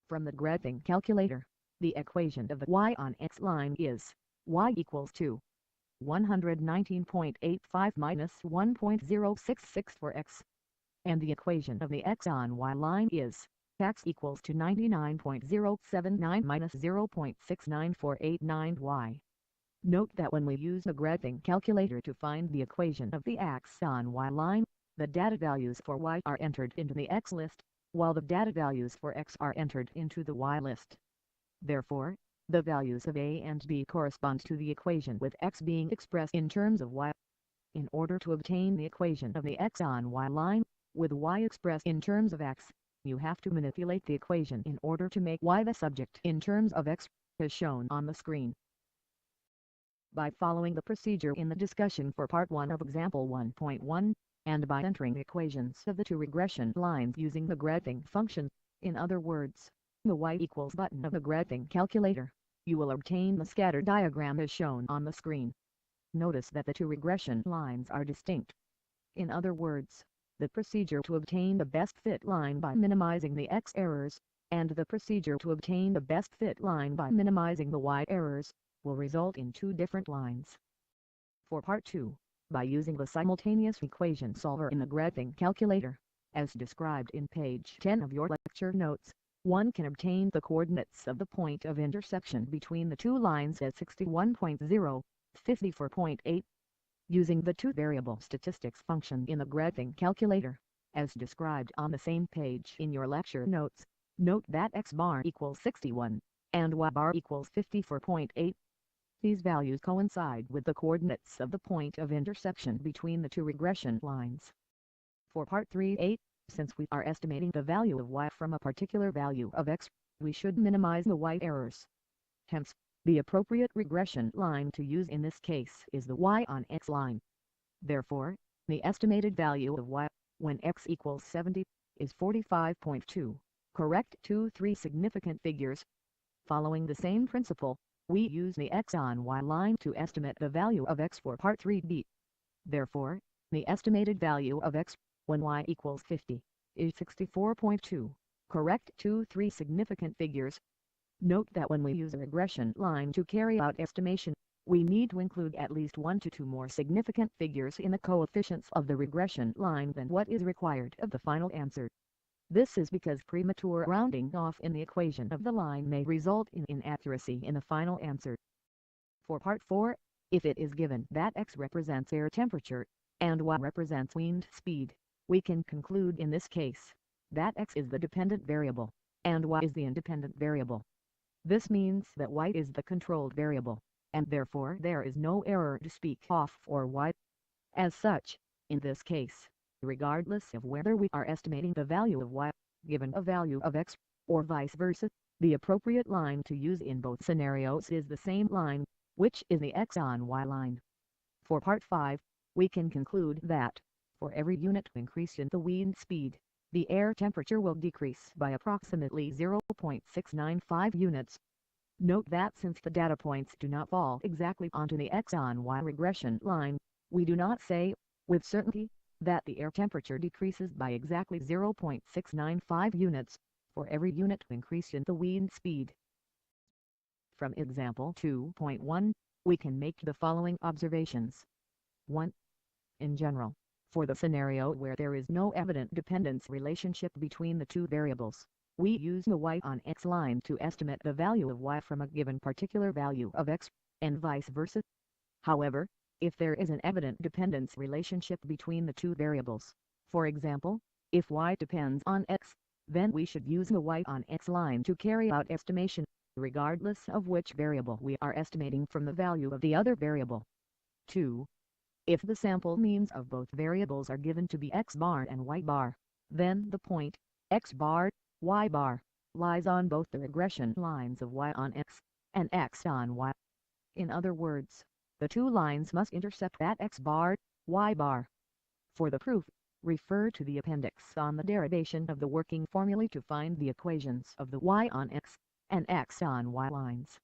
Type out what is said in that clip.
From the graphing calculator, the equation of the y on x line is y equals 2. 119.85 minus 1.066 for x. And the equation of the x on y line is x equals to 99.079 minus 0.694889y. Note that when we use the graphing calculator to find the equation of the x on y line, the data values for y are entered into the x list, while the data values for x are entered into the y list. Therefore, the values of a and b correspond to the equation with x being expressed in terms of y. In order to obtain the equation of the x on y line, with y expressed in terms of x, you have to manipulate the equation in order to make y the subject in terms of x, as shown on the screen. By following the procedure in the discussion for Part 1 of Example 1.1, and by entering the equations of the two regression lines using the graphing function, in other words, the y equals button of the graphing calculator, you will obtain the scatter diagram as shown on the screen. Notice that the two regression lines are distinct. In other words, the procedure to obtain the best fit line by minimizing the x errors, and the procedure to obtain the best fit line by minimizing the y errors, will result in two different lines. For Part 2, by using the simultaneous equation solver in the graphing calculator, as described in page 10 of your lecture notes, one can obtain the coordinates of the point of intersection between the two lines at 61.0, 54.8. Using the two-variable statistics function in the graphing calculator, as described on the same page in your lecture notes, note that x bar equals 61, and y bar equals 54.8. These values coincide with the coordinates of the point of intersection between the two regression lines. For Part 3a, since we are estimating the value of y from a particular value of x, we should minimize the y errors. Hence, the appropriate regression line to use in this case is the y on x line. Therefore, the estimated value of y, when x equals 70, is 45.2, correct to three significant figures. Following the same principle, we use the x on y line to estimate the value of x for Part 3b. Therefore, the estimated value of x, when y equals 50, is 64.2, correct to three significant figures. Note that when we use a regression line to carry out estimation, we need to include at least 1 to 2 more significant figures in the coefficients of the regression line than what is required of the final answer. This is because premature rounding off in the equation of the line may result in inaccuracy in the final answer. For Part 4, if it is given that x represents air temperature, and y represents wind speed, we can conclude in this case that x is the dependent variable, and y is the independent variable. This means that y is the controlled variable, and therefore there is no error to speak of for y. As such, in this case, regardless of whether we are estimating the value of y, given a value of x, or vice versa, the appropriate line to use in both scenarios is the same line, which is the x on y line. For Part 5, we can conclude that, for every unit increase in the wind speed, the air temperature will decrease by approximately 0.695 units. Note that since the data points do not fall exactly onto the x on y regression line, we do not say, with certainty, that the air temperature decreases by exactly 0.695 units, for every unit increase in the wind speed. From Example 2.1, we can make the following observations. 1. In general, for the scenario where there is no evident dependence relationship between the two variables, we use the y on x line to estimate the value of y from a given particular value of x, and vice versa. However, if there is an evident dependence relationship between the two variables, for example, if y depends on x, then we should use the y on x line to carry out estimation, regardless of which variable we are estimating from the value of the other variable. 2. If the sample means of both variables are given to be x bar and y bar, then the point, x bar, y bar, lies on both the regression lines of y on x, and x on y. In other words, the two lines must intersect at x bar, y bar. For the proof, refer to the appendix on the derivation of the working formulae to find the equations of the y on x, and x on y lines.